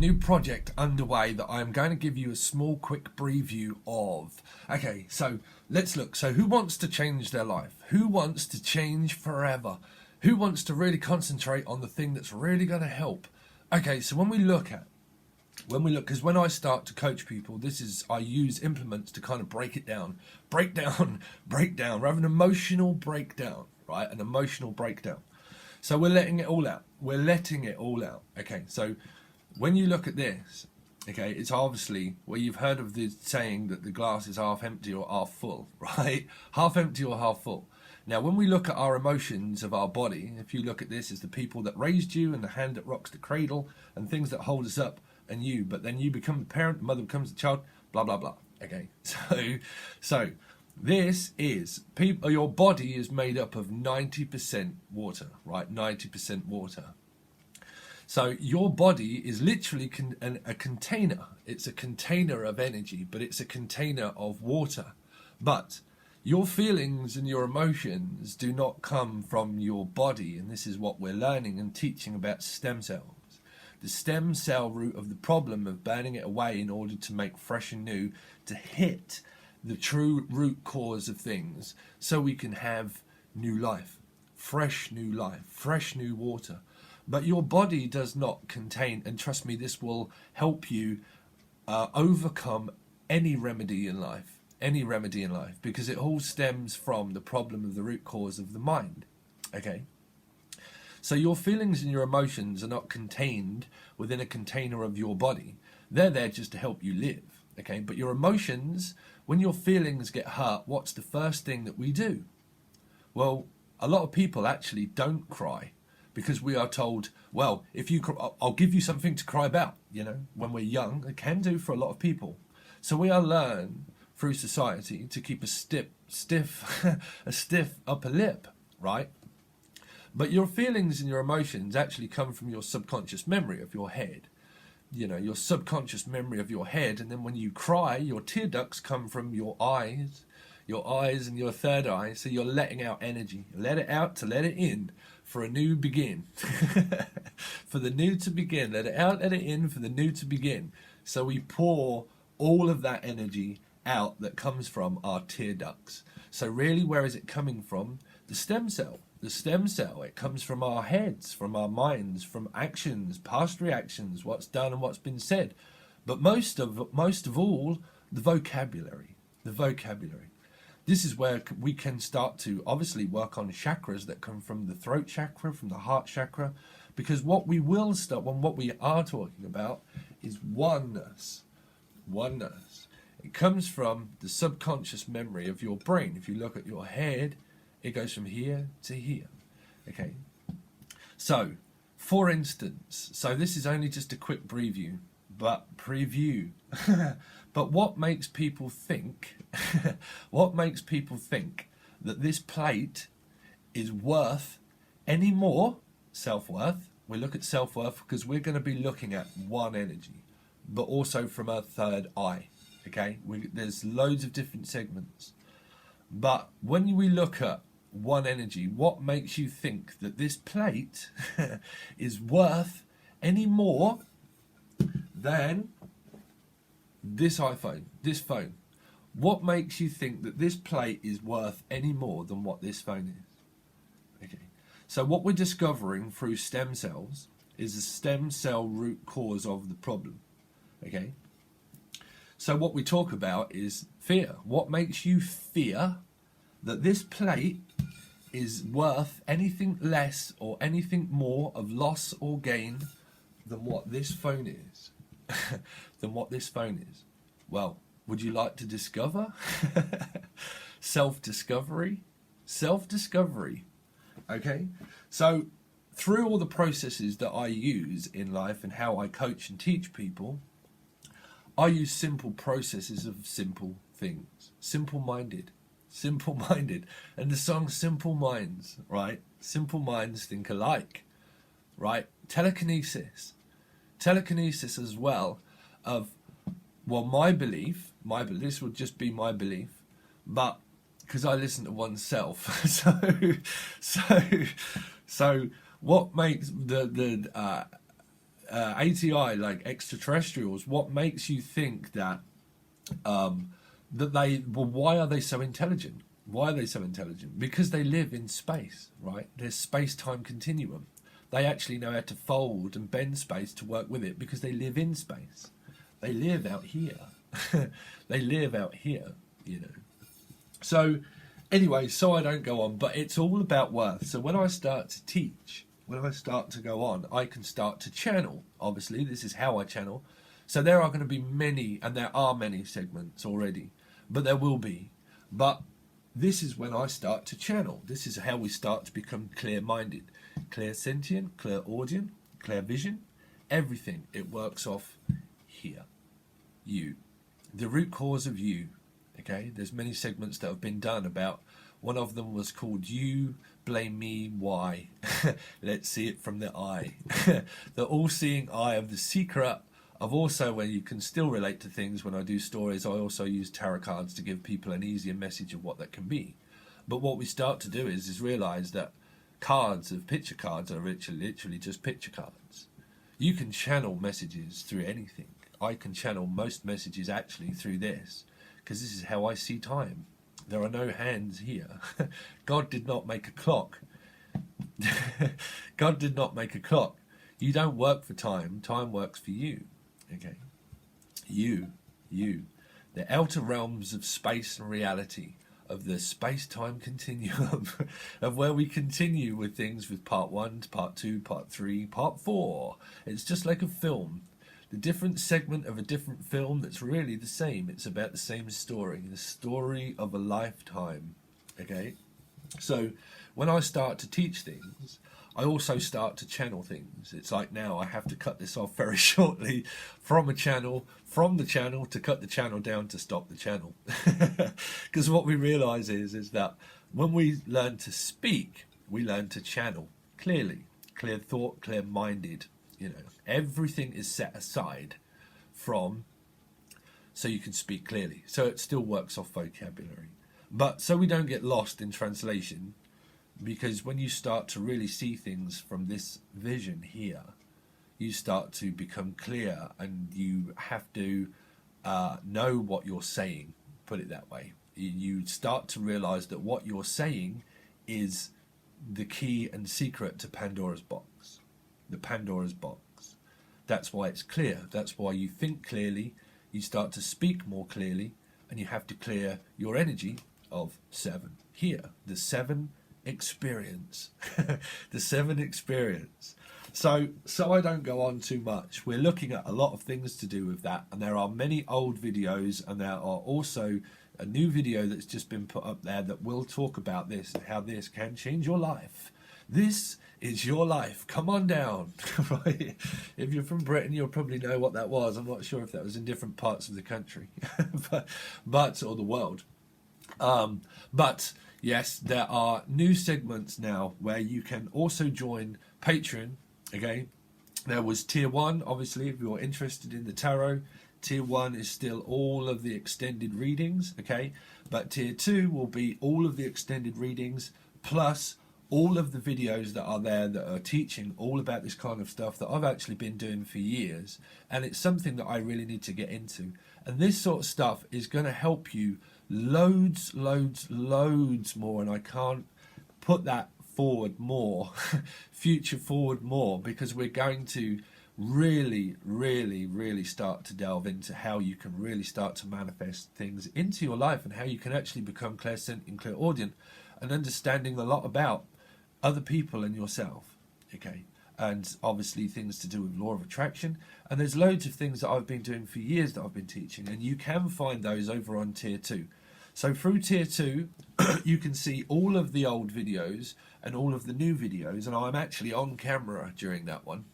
new project underway that I'm going to give you a small quick preview of. Okay, so let's look. So who wants to change their life? Who wants to change forever? Who wants to really concentrate on the thing that's really going to help? Okay, so when we look, because when I start to coach people, I use implements to kind of break it down, break down. We have an emotional breakdown, right? An emotional breakdown. So we're letting it all out. Okay, so when you look at this, okay, it's obviously, well, you've heard of the saying that the glass is half empty or half full, right? Half empty or half full. Now, when we look at our emotions of our body, if you look at this as the people that raised you and the hand that rocks the cradle and things that hold us up and you, but then you become the parent, the mother becomes the child, blah, blah, blah. Okay, so this is, your body is made up of 90% water, right? 90% water. So your body is literally a container. It's a container of energy, but it's a container of water. But your feelings and your emotions do not come from your body, and this is what we're learning and teaching about stem cells. The stem cell root of the problem of burning it away in order to make fresh and new, to hit the true root cause of things, so we can have new life, fresh new water. But your body does not contain, and trust me, this will help you overcome any remedy in life, because it all stems from the problem of the root cause of the mind. Okay, so your feelings and your emotions are not contained within a container of your body. They're there just to help you live. Okay, but your emotions, when your feelings get hurt, what's the first thing that we do? Well, a lot of people actually don't cry, because we are told, well, if you cry, I'll give you something to cry about. You know, when we're young, it can do for a lot of people. So we are learned through society to keep a stiff upper lip, right? But your feelings and your emotions actually come from your subconscious memory of your head. You know, your subconscious memory of your head, and then when you cry, your tear ducts come from your eyes and your third eye, so you're letting out energy. Let it out to let it in for a new begin. For the new to begin. Let it out, let it in for the new to begin. So we pour all of that energy out that comes from our tear ducts. So really, where is it coming from? The stem cell. The stem cell, it comes from our heads, from our minds, from actions, past reactions, what's done and what's been said. But most of all, the vocabulary. This is where we can start to obviously work on chakras that come from the throat chakra, from the heart chakra, because what we are talking about is oneness. It comes from the subconscious memory of your brain. If you look at your head, it goes from here to here. Okay. So, for instance, this is only just a quick preview. But what makes people think that this plate is worth any more self-worth? We look at self-worth because we're going to be looking at one energy, but also from a third eye. Okay, there's loads of different segments. But when we look at one energy, what makes you think that this plate is worth any more than this iPhone, this phone? What makes you think that this plate is worth any more than what this phone is? Okay, so what we're discovering through stem cells is the stem cell root cause of the problem. Okay, so what we talk about is fear. What makes you fear that this plate is worth anything less or anything more of loss or gain than what this phone is? Well, would you like to discover? Self-discovery. Okay, so through all the processes that I use in life and how I coach and teach people, I use simple processes of simple things. Simple-minded. And the song Simple Minds, right? Simple minds think alike, right? Telekinesis as well of, well, my belief, this would just be my belief, but because I listen to oneself, so what makes ATI, like extraterrestrials, what makes you think that why are they so intelligent? Why are they so intelligent? Because they live in space, right? There's space-time continuum. They actually know how to fold and bend space to work with it because they live in space. They live out here. They live out here, you know. So anyway, so I don't go on, but it's all about worth. So when I start to teach, when I start to go on, I can start to channel. Obviously, this is how I channel. So there are going to be many, and there are many segments already, but there will be. But this is when I start to channel. This is how we start to become clear-minded. Clear sentient, clear audience, clear vision, everything. It works off here. You. The root cause of you. Okay, there's many segments that have been done about. One of them was called You Blame Me Why. Let's see it from the eye. The all-seeing eye of the secret of also where you can still relate to things. When I do stories, I also use tarot cards to give people an easier message of what that can be. But what we start to do is realize that picture cards are literally just picture cards. You can channel messages through anything. I can channel most messages actually through this, because this is how I see time. There are no hands here. God did not make a clock. God did not make a clock. You don't work for time. Time works for you. Okay? You. The outer realms of space and reality, of the space-time continuum, of where we continue with things with part 1, part 2, part 3, part 4. It's just like a film. The different segment of a different film that's really the same. It's about the same story. The story of a lifetime. Okay? So when I start to teach things, I also start to channel things. It's like now I have to cut this off very shortly from the channel to cut the channel down to stop the channel. Because what we realize is that when we learn to speak, we learn to channel clearly, clear thought, clear minded. You know, everything is set aside from so you can speak clearly. So it still works off vocabulary. But so we don't get lost in translation, because when you start to really see things from this vision here, you start to become clear, and you have to know what you're saying, put it that way. You start to realize that what you're saying is the key and secret to Pandora's box. The Pandora's box. That's why it's clear. That's why you think clearly, you start to speak more clearly, and you have to clear your energy of 7 here. The 7 experience. The 7 experience. So I don't go on too much. We're looking at a lot of things to do with that, and there are many old videos, and there are also a new video that's just been put up there that will talk about this and how this can change your life. This is your life. Come on down. Right? If you're from Britain, you'll probably know what that was. I'm not sure if that was in different parts of the country, but or the world. But yes, there are new segments now where you can also join Patreon. Okay, there was tier 1, obviously, if you're interested in the tarot. Tier 1 is still all of the extended readings, okay, but tier 2 will be all of the extended readings plus all of the videos that are there that are teaching all about this kind of stuff that I've actually been doing for years, and it's something that I really need to get into. And this sort of stuff is going to help you loads more, and I can't put that forward more, future forward more, because we're going to really start to delve into how you can really start to manifest things into your life, and how you can actually become clairsentient and clairaudient, and understanding a lot about other people and yourself, okay? And obviously things to do with law of attraction, and there's loads of things that I've been doing for years that I've been teaching, and you can find those over on tier 2. So through tier 2 you can see all of the old videos and all of the new videos, and I'm actually on camera during that one.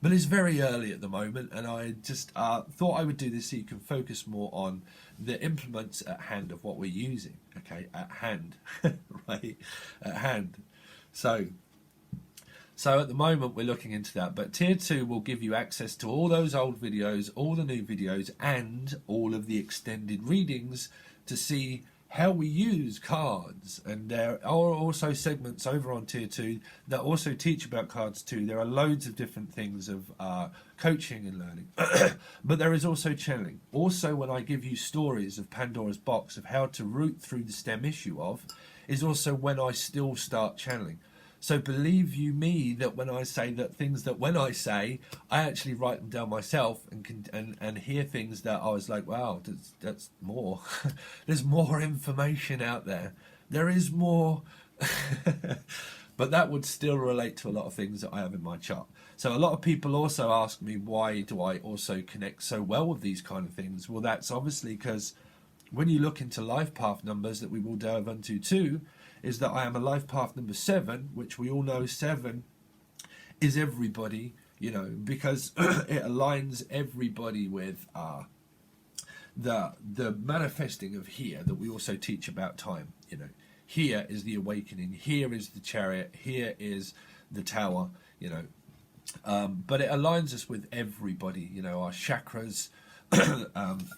But it's very early at the moment, and I just thought I would do this so you can focus more on the implements at hand of what we're using, okay? At hand, right? At hand. So at the moment we're looking into that, but tier 2 will give you access to all those old videos, all the new videos, and all of the extended readings to see how we use cards, and there are also segments over on tier 2 that also teach about cards too. There are loads of different things of coaching and learning, but there is also channeling. Also, when I give you stories of Pandora's box of how to root through the stem issue of, is also when I still start channeling. So believe you me that when I say that things that when I say, I actually write them down myself and hear things that I was like, wow, that's more. There's more information out there. There is more. But that would still relate to a lot of things that I have in my chart. So a lot of people also ask me, why do I also connect so well with these kind of things? Well, that's obviously because when you look into life path numbers that we will delve into too, is that I am a life path number 7, which we all know 7 is everybody, you know, because it aligns everybody with the manifesting of here that we also teach about time, you know. Here is the awakening, here is the chariot, here is the tower, you know. But it aligns us with everybody, you know, our chakras.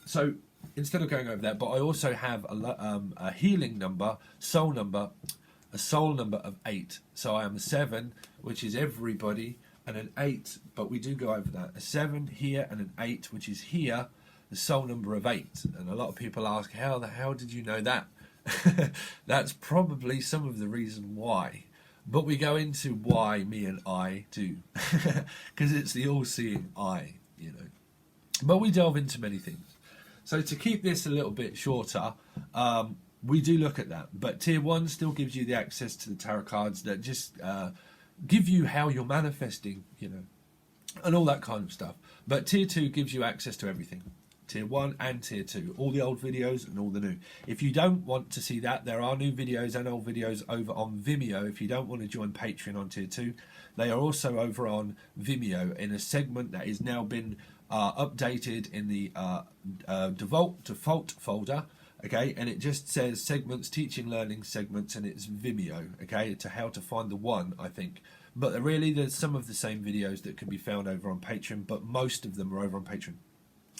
So instead of going over that, but I also have a healing number, soul number, a soul number of 8. So I am a 7, which is everybody, and an 8, but we do go over that. A 7 here and an 8, which is here, the soul number of 8. And a lot of people ask, how did you know that? That's probably some of the reason why. But we go into why me and I do, because it's the all-seeing eye, you know. But we delve into many things. So to keep this a little bit shorter, we do look at that. But tier 1 still gives you the access to the tarot cards that just give you how you're manifesting, you know, and all that kind of stuff. But tier 2 gives you access to everything. Tier 1 and tier 2, all the old videos and all the new. If you don't want to see that, there are new videos and old videos over on Vimeo. If you don't want to join Patreon on tier 2, they are also over on Vimeo in a segment that has now been updated in the default folder, okay, and it just says segments, teaching, learning segments, and it's Vimeo, okay, to how to find the one, I think. But really, there's some of the same videos that can be found over on Patreon, but most of them are over on Patreon,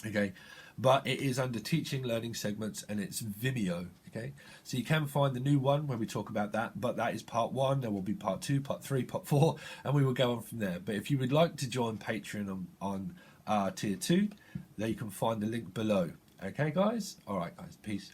okay. But it is under teaching, learning segments, and it's Vimeo, okay. So you can find the new one where we talk about that, but that is part 1. There will be part 2, part 3, part 4, and we will go on from there. But if you would like to join Patreon on tier 2, there you can find the link below. Okay, guys? All right, guys. Peace.